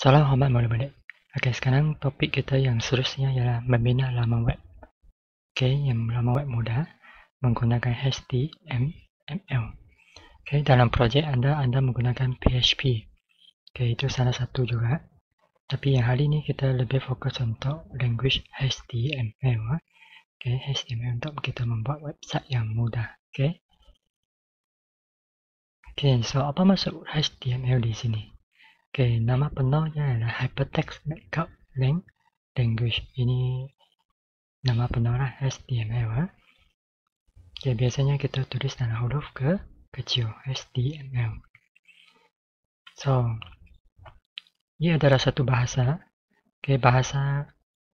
Salam hormat mula-balik. Okey, sekarang topik kita yang seterusnya ialah membina laman web. Okey, yang laman web mudah menggunakan HTML. Okey, dalam projek anda menggunakan PHP. Okey, itu salah satu juga. Tapi yang hari ini kita lebih fokus untuk language HTML. Okey, HTML untuk kita membuat website yang mudah. Okey. Okey, so apa maksud HTML di sini? Okey, nama penuhnya adalah Hypertext Markup Language. Ini nama penuh HTML. Okay, biasanya kita tulis dalam huruf kecil HTML. So, ia adalah satu bahasa. Okay, bahasa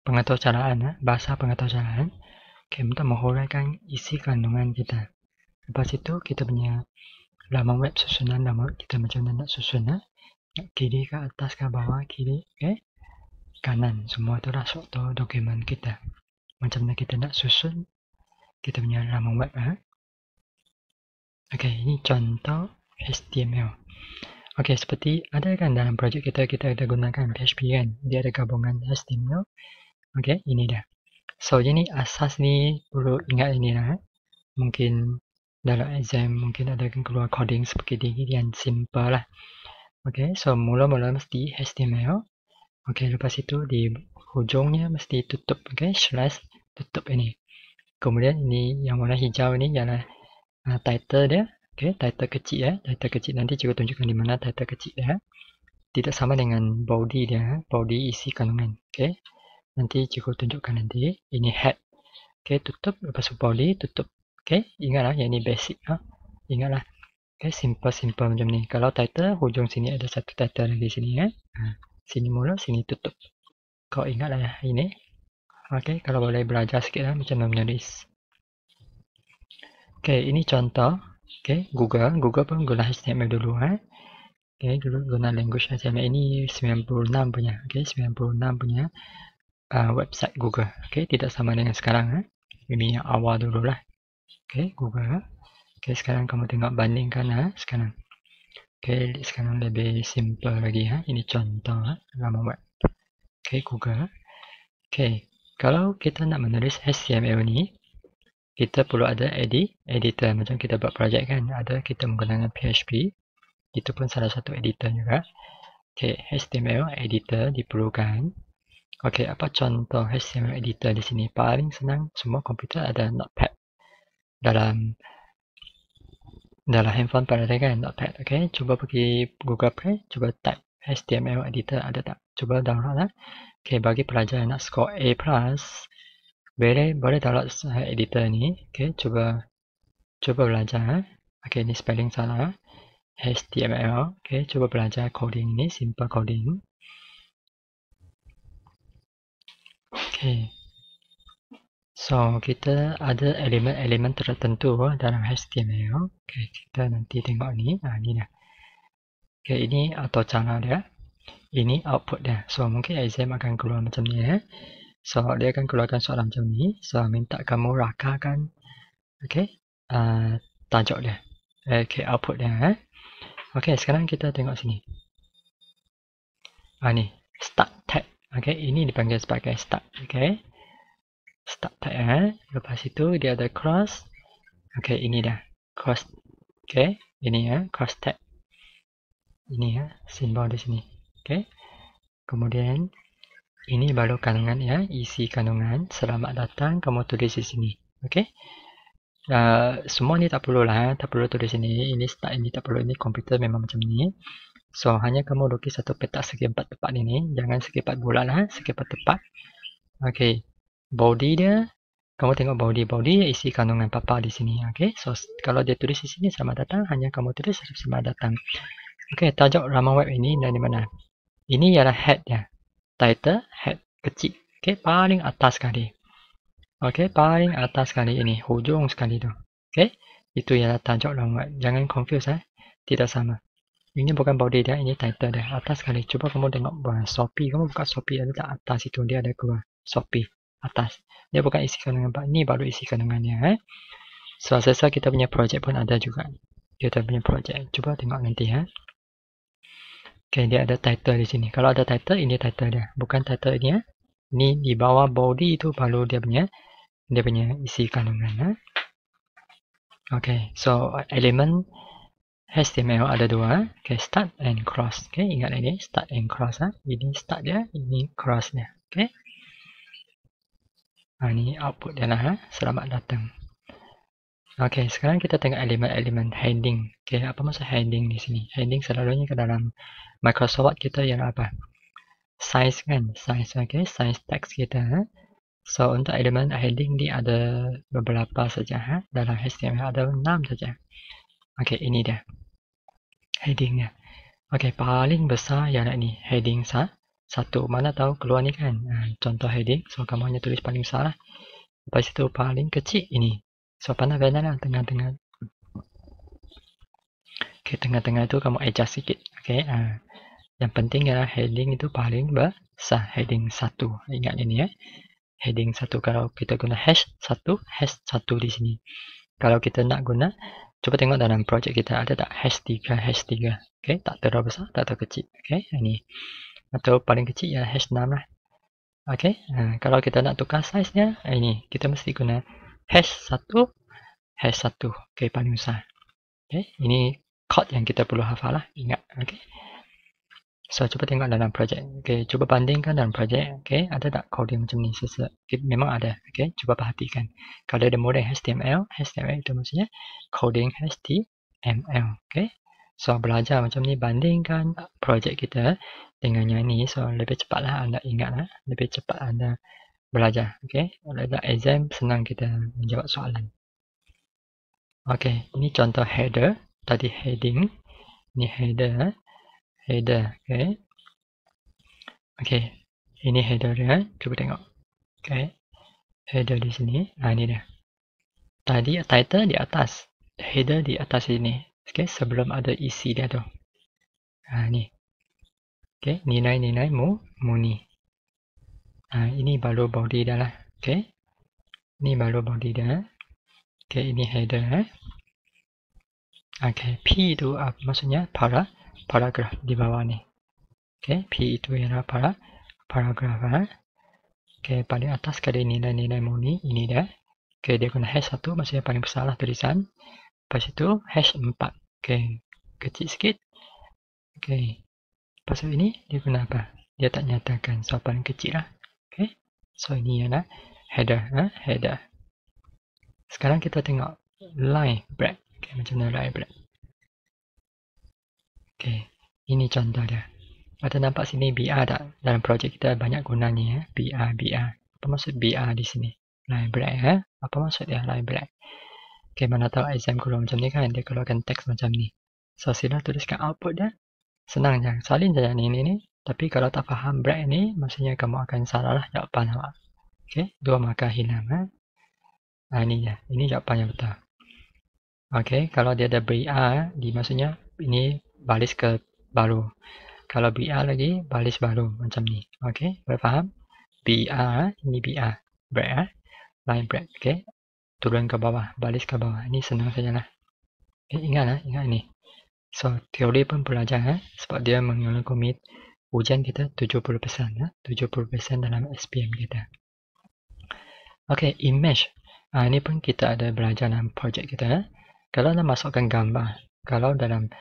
pengetahuan. Bahasa pengetahuan. Okay, untuk menghuraikan isi kandungan kita. Lepas itu kita punya laman web susunan laman web kita macam mana nak susun. Kiri ke atas ke bawah, kiri ke kanan. Semua itulah suatu dokumen kita. Macam mana kita nak susun kita punya laman web. Okey, ini contoh HTML. Okey, seperti ada kan dalam projek kita ada gunakan PHP kan. Dia ada gabungan HTML. Okey, ini dah. So, ini asas ni perlu ingat ini lah. Mungkin dalam exam mungkin ada keluar coding seperti ini yang simple lah. Okey, so mula-mula mesti HTML. Okey, lepas itu di hujungnya mesti tutup. Okey, slash tutup ini. Kemudian ini yang warna hijau ni ialah title dia. Okay, title kecil ya. Title kecil nanti cikgu tunjukkan di mana title kecil dia. Tidak sama dengan body dia. Body isi kandungan. Okay. Nanti cikgu tunjukkan nanti. Ini head. Okay, tutup. Lepas body tutup. Okay, ingatlah yang ini basic. Ingatlah. Okay, simple macam ni. Kalau title, hujung sini ada satu title lagi sini ya. Sini mula, sini tutup. Kau ingatlah ya ini. Okay, kalau boleh belajar sikit lah macam mana menulis. Okay, ini contoh. Okay, Google pun guna HTML dulu. Okay, dulu guna language HTML ini 96 punya. Okay, 96 punya website Google. Okay, tidak sama dengan sekarang. Ini yang awal dulu lah. Okay, Google. Okay, sekarang kamu tengok bandingkan sekarang. Okay, sekarang lebih simple lagi. Ini contoh laman web. Okay, Google. Okay, kalau kita nak menulis HTML ni, kita perlu ada editor. Macam kita buat projek kan. Ada kita menggunakan PHP. Itu pun salah satu editor juga. Okay, HTML editor diperlukan. Okay, apa contoh HTML editor di sini? Paling senang semua komputer ada Notepad. Dalam handphone pada ada kan Notepad. Okay, cuba pergi Google Play, cuba type HTML editor ada tak? Cuba download lah. Okay, bagi pelajar yang nak score A+, boleh download editor ni. Okay, cuba belajar. Okay, ni spelling salah. HTML. Okay, cuba belajar coding ni, simple coding. Okay. So, kita ada elemen-elemen tertentu dalam HTML. Okay, kita nanti tengok ni. Ni dah. Okay, ini auto cara dia. Ini output dia. So, mungkin exam akan keluar macam ni. So, dia akan keluarkan soalan macam ni. So, minta kamu rakalkan. Okay. Tajuk dia. Okay, output dia. Okay, sekarang kita tengok sini. Ni. Start tag. Okay, ini dipanggil sebagai start. Okay. Start tag. Lepas itu dia ada cross. Okay, ini dah. Cross. Okay, ini cross tag. Ini simbol di sini. Okay. Kemudian ini baru kandungan isi kandungan. Selamat datang, kamu tulis di sini. Okay. Semua ni tak perlu lah. Tak perlu tulis sini. Ini start, ini tak perlu. Ini komputer memang macam ni. So, hanya kamu lukis satu petak segi 4 tepat ini. Jangan segi 4 bulat lah. Segi 4 tepat. Okay. Body dia. Kamu tengok body isi kandungan papa di sini. Okay. So, kalau dia tulis di sini selamat datang. Hanya kamu tulis selamat datang. Okay. Tajuk laman web ini dari mana? Ini ialah head dia. Title, head kecil. Okay. Paling atas sekali. Okay. Paling atas sekali ini. Hujung sekali tu. Okay. Itu ialah tajuk laman web. Jangan confuse. Tidak sama. Ini bukan body dia, ini title dia. Atas sekali. Cuba kamu tengok Shopee. Kamu buka Shopee ada tak atas itu. Dia ada keluar. Shopee. Atas. Dia bukan isi kandungan. Ini baru isi kandungannya. So, selesai kita punya projek pun ada juga. Kita punya projek. Cuba tengok nanti. Okay, dia ada title di sini. Kalau ada title, ini title dia. Bukan title dia. Ini di bawah body itu baru dia punya isi kandungan. Okay, so elemen HTML ada dua. Okay, start and cross. Okay, ingat ini start and cross. Ini start dia, ini cross dia. Okay. Ini output dia lah. Selamat datang. Okay, sekarang kita tengok elemen-elemen heading. Okay, apa maksud heading di sini? Heading selalunya ke dalam Microsoft kita ialah apa? Size kan? Size, okay? Size text kita. So, untuk elemen heading dia ada beberapa saja. Dalam HTML ada 6 saja. Okay, ini dia. Headingnya. Okay, paling besar ialah ni. Heading satu. Mana tahu keluar ni kan? Contoh heading. So, kamu hanya tulis paling besar lah. Lepas itu paling kecil ini. So, pandang lah tengah-tengah. Okay, tengah-tengah itu kamu adjust sikit. Okay, yang penting ialah heading itu paling besar. Heading 1. Ingat ini ya. Heading 1. Kalau kita guna hash 1 di sini. Kalau kita nak guna, cuba tengok dalam projek kita ada tak hash 3. Okay, tak terlalu besar, tak terlalu kecil. Okay, ini. Atau paling kecil ialah hash 6 lah. Okay, kalau kita nak tukar size-nya, ini. Kita mesti guna hash 1. Okay, paling besar. Okay, ini code yang kita perlu hafal lah. Ingat. Okay. So, cuba tengok dalam projek. Okay, cuba bandingkan dalam projek. Okay, ada tak coding macam ni? Okay, memang ada. Okay, cuba perhatikan. Kalau ada model HTML itu maksudnya coding HTML. Okay, so belajar macam ni, bandingkan projek kita dengan yang ni. So, lebih cepatlah anda ingat. Lebih cepat anda belajar. Okay, dalam exam senang kita menjawab soalan. Okay, ini contoh header. Tadi heading. Ini header. Okay. Okay, ini header dia. Cuba tengok. Okay, header di sini. Ini dia. Tadi title di atas, header di atas ini. Okay, sebelum ada isi dia tu. Ni. Okay, nilai-nilai murni. Ini baru body dah lah. Okay, ini baru body dia. Okay, ini header. Okay, P itu maksudnya paragraf di bawah ni. Okay, P itu ialah paragraf. Okay, paling atas kada nilai-nilai murni. Ini dia. Okay, dia guna hash 1. Maksudnya paling besar lah tulisan. Lepas itu hash 4. Okay, kecil sikit. Okay, lepas itu ini dia guna apa? Dia tak nyatakan. So, paling kecil lah. Okay, so ini ialah header. Sekarang kita tengok line break. Okay, macam mana line break? Okay, ini contoh dia. Ada nampak sini BR tak? Dalam projek kita banyak gunanya. BR. Apa maksud BR di sini? Line break. Apa maksud dia line break? Okay, mana tahu exam keluar macam ni kan? Dia keluarkan teks macam ni. So, sila tuliskan output dia. Senang je. Salin saja ni. Tapi kalau tak faham break ni, maksudnya kamu akan salah lah jawapan awak. Okay, 2 markah hilang. Ini je. Ini jawapan yang betul. Okay, kalau dia ada BR, maksudnya ini baris ke baru. Kalau BR lagi, baris baru macam ni. Okay, boleh faham? BR, ini BR. Break, line break. Okay, turun ke bawah, baris ke bawah. Ini senang sajalah. Okay, ingat ini. So, teori pun belajar sebab dia mengelakumi ujian kita 70%. 70% dalam SPM kita. Okay, image. Ini pun kita ada belajar dalam projek kita. Kalau nak masukkan gambar, kalau dalam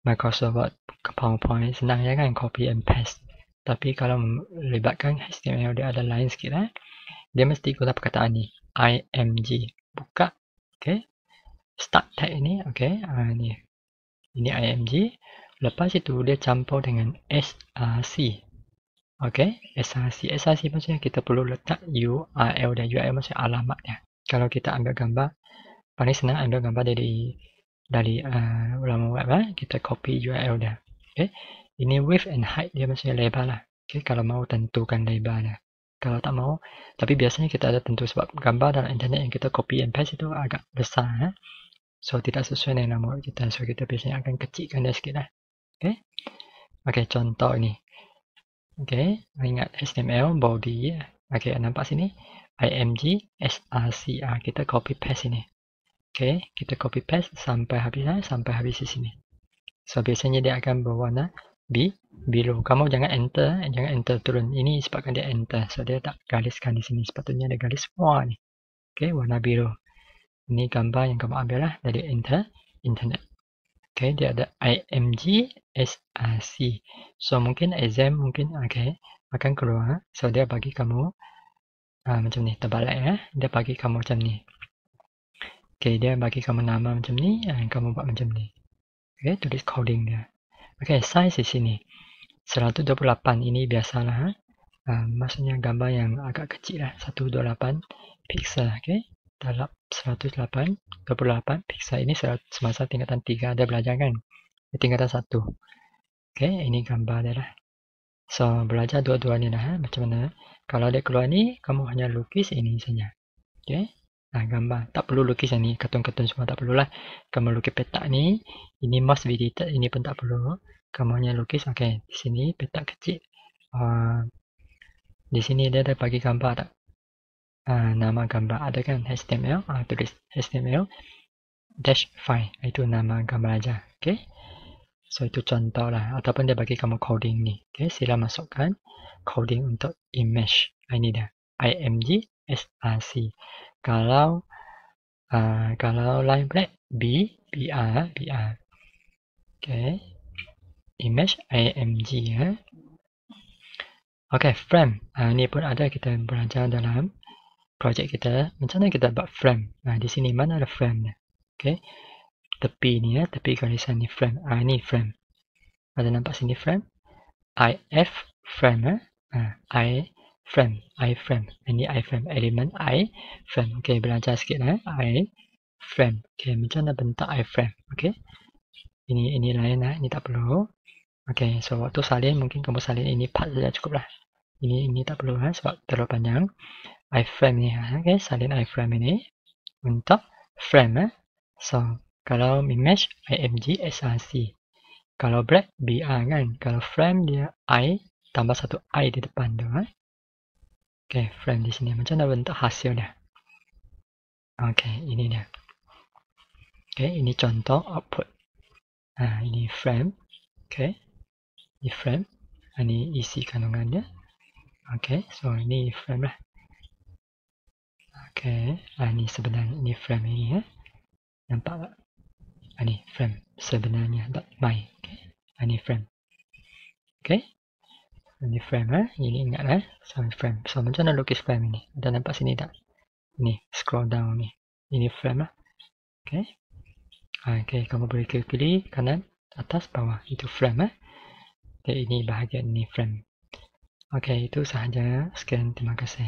Microsoft PowerPoint senang ya kan, copy and paste. Tapi kalau melibatkan HTML dia ada lain sikit. Dia mesti guna perkataan ni, img. Buka, okay. Start tag ini, okay. Ini img. Lepas itu dia campur dengan src. Okay, src maksudnya kita perlu letak URL dan URL maksudnya alamat dia. Kalau kita ambil gambar, paling senang ambil gambar dari laman web kita copy URL dia. Okay, ini width and height dia maksudnya lebar lah. Okay, kalau mau tentukan lebar dia. Kalau tak mau, tapi biasanya kita ada tentu sebab gambar dalam internet yang kita copy and paste itu agak besar. So, tidak sesuai dengan nama kita. So, kita biasanya akan kecilkan dia sikit lah. Okay. Okay, contoh ini. Okay, ingat HTML, body. Okay, nampak sini. img, src. Kita copy paste ini. Okay, kita copy paste sampai habis di sini. So, biasanya dia akan berwarna below. Kamu jangan enter turun. Ini sebabkan dia enter. So dia tak gariskan di sini. Sepatutnya ada garis bawah ni. Okay, warna biru. Ini gambar yang kamu ambil lah dari internet. Okay, dia ada IMG SRC. So mungkin exam okay akan keluar. So dia bagi kamu macam ni, terbalik ya. Dia bagi kamu macam ni. Okay, dia bagi kamu nama macam ni, kamu buat macam ni. Okay, tulis coding dia. Okay, size di sini 128. Ini biasalah. Maksudnya gambar yang agak kecil lah, 128 pixel. Okay, dalam 128 pixel. Ini semasa tingkatan 3 ada belajar kan? Tingkatan 1. Okay, ini gambar dia lah. So, belajar dua-dua ni lah. Macam mana? Kalau dia keluar ni, kamu hanya lukis ini saja. Okay. Gambar. Tak perlu lukis yang ni. Kartun-kartun semua tak perlulah. Kamu lukis petak ni. Ini mouse edited. Ini pun tak perlu. Kamu hanya lukis. Okay. Di sini petak kecil. Di sini dia ada bagi gambar tak? Nama gambar ada kan? HTML. Tulis HTML. Dash file. Itu nama gambar aja. Okay. So itu contoh lah. Ataupun dia bagi kamu coding ni. Okay. Sila masukkan coding untuk image. Ini dia. IMG SRC. Kalau line break BR. Okay. Image IMG ya. Okay, frame. Ini pun ada kita belajar dalam projek kita. Macam mana kita buat frame? Di sini mana ada frame ni? Okay. Tepi ni ya, tepi garisan ni frame. Ini frame. Ada nampak sini frame? IF frame iframe. Ini iframe. Elemen iframe. Okay, belajar sikit lah. Iframe. Okay, macam mana bentuk iframe? Okay. Ini lain lah. Ini tak perlu. Okay, so waktu salin mungkin kamu salin ini part saja cukup lah. Ini tak perlu lah sebab terlalu panjang. Iframe ni. Okay, salin iframe ini. Untuk frame. So, kalau image IMG SRC. Kalau break BR kan. Kalau frame dia I tambah satu I di depan tu. Okay, frame di sini. Macam mana bentuk hasil dia? Okay, ini dia. Okay, ini contoh output. Ini frame. Okay, ini frame. Ini isi kandungan dia. Okay, so ini frame lah. Okay, ini sebenarnya ini frame ini ya. Nampak tak? Ini frame sebenarnya .my. Okay, ini frame. Okay, ini frame ini ingat lah. So frame. So macam mana lukis frame ini? Ada nampak sini tak? Ini scroll down ni. Ini frame lah. Okay. Okay, kamu boleh pilih kanan, atas, bawah. Itu frame Okay, ini bahagian ini frame. Okay, itu sahaja. Sekian, terima kasih.